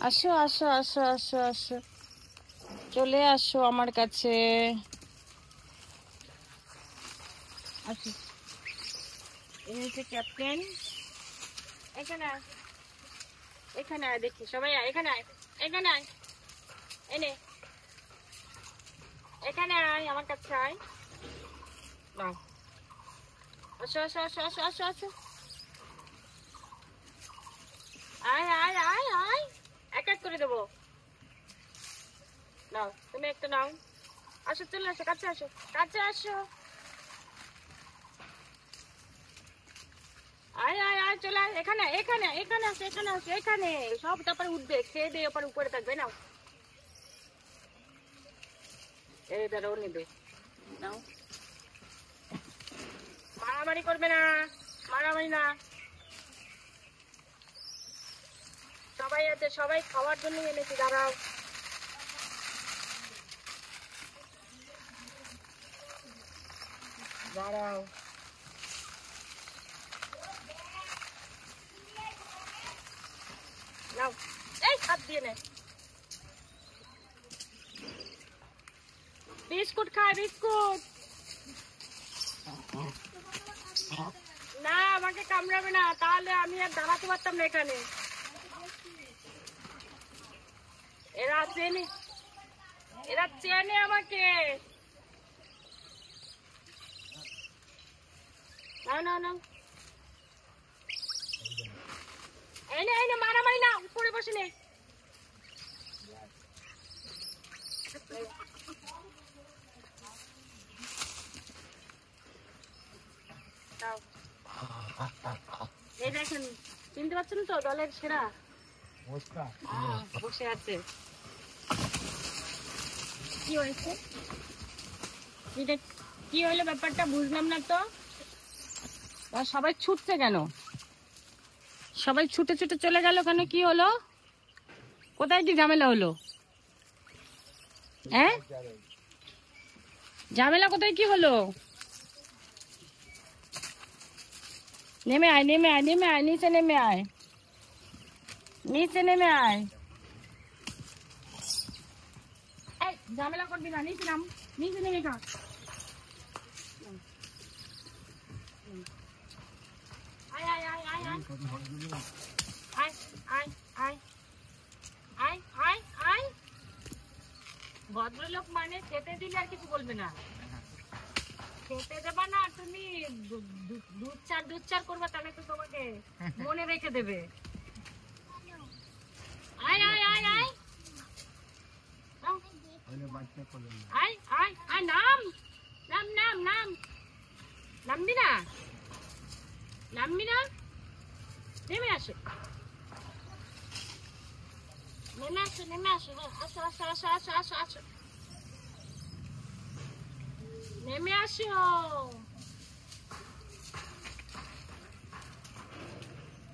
আসো আসো আসো আসো আসো, চলে আসো আমার কাছে। আসো, এই হচ্ছে ক্যাপ্টেন। এখানে আয়, এখানে আয়, দেখি সবাই আয়, এখানে আয়, এখানে আয়, এনে এখানে আয়, আমার কাছে আয়। নাও, আসো আসো আসো আসো আসো আসো, আয় আয় আয় আয়, এক এক করে দেবো। নাও, তুমি একটা নাও। আসো, চলে আসো, কাছে আসো, কাছে আসো, আয় আয় আয়, চলে আয়, এখানে এখানে এখানে আসো, এখানে আসো, এখানে। সব তারপরে উঠবে, খেয়ে দিয়ে ওপরে উপরে থাকবে। নাও, এই ধরো, ও নেবে। নাও, মারামারি করবে না, মারামারি না। সবাই আছে, সবাই খাওয়ার জন্য এনেছি, দাঁড়াও। দাঁড়াও, নাও, এই হাত দিয়ে নে। বিস্কুট খায়, বিস্কুট। না, আমাকে কামড়াবে না, তাহলে আমি আর দাঁড়াতে পারতাম না এখানে। এরা চেনে, এরা চেনে আমাকে। না না না, এই নে, এই নে, মারামারি না, উপরে বসে নে। দাও। এই দেখেন, চিনতে পারছেন তো, দলের সেরা বসে আছে। কি হয়েছে, এটা কি হলো ব্যাপারটা বুঝলাম না তো। আর সবাই ছুটছে কেন, সবাই ছুটে ছুটে চলে গেল কেন, কি হলো, কোথায় কি ঝামেলা হলো? হ্যাঁ, ঝামেলা কোথায় কি হলো? নেমে আয়, নেমে আয়, নেমে আয়, নিচে নেমে আয়, নিচে নেমে আয়। এই ঝামেলা করবি না, নিচে নাম, নিচে নেমে খা। আয় আয় আয় আয় আয় আয় আয় আয় আয় আয় আয়। ভদ্রলোক মানে খেতে দিলে আর কিছু বলবে না, খেতে দেবা না তুমি, দুধ চার করবা, তাহলে তো তোমাকে মনে রেখে দেবে। আয় আয় আয় আয় আয় আয় আয়, নাম নাম নাম নাম, নামবি না, নামবি না, নেমে আসো, নেমে আসো, নেমে আসো, আসো আসো আসো আসো আসো আসো, নেমে আসো।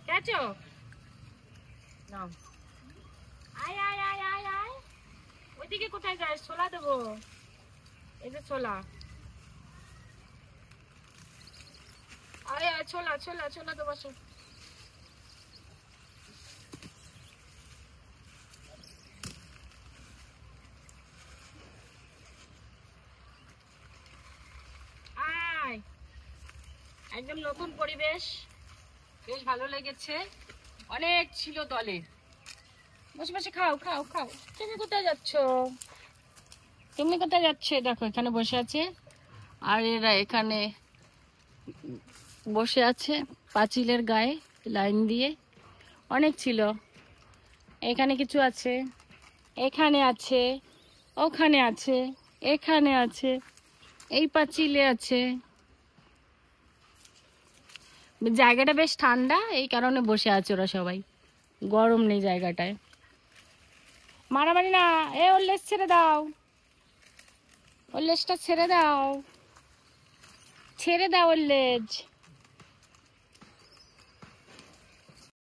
গেছো, নাও, আয় আয় আয় আয় আয়। ওইদিকে কোথায় যায়, ছোলা দেবো, এই যে ছোলা, আয় আয়, ছোলা ছোলা ছোলা দেবো, আসো। আয়, একদম নতুন পরিবেশ, বেশ ভালো লেগেছে, অনেক ছিল দলে। বসে বসে খাও খাও খাও। তুমি কোথায় যাচ্ছ, তুমি কোথায় যাচ্ছে? দেখো এখানে বসে আছে, আর এরা এখানে বসে আছে পাঁচিলের গায়ে লাইন দিয়ে। অনেক ছিল, এখানে কিছু আছে, এখানে আছে, ওখানে আছে, এখানে আছে, এই পাঁচিলে আছে। জায়গাটা বেশ ঠান্ডা, এই কারণে বসে আছে ওরা সবাই, গরম নেই জায়গাটায়। মারামারি না, এ ওর লেজ ছেড়ে দাও, ওর লেজটা ছেড়ে দাও, ছেড়ে দাও ওর লেজ।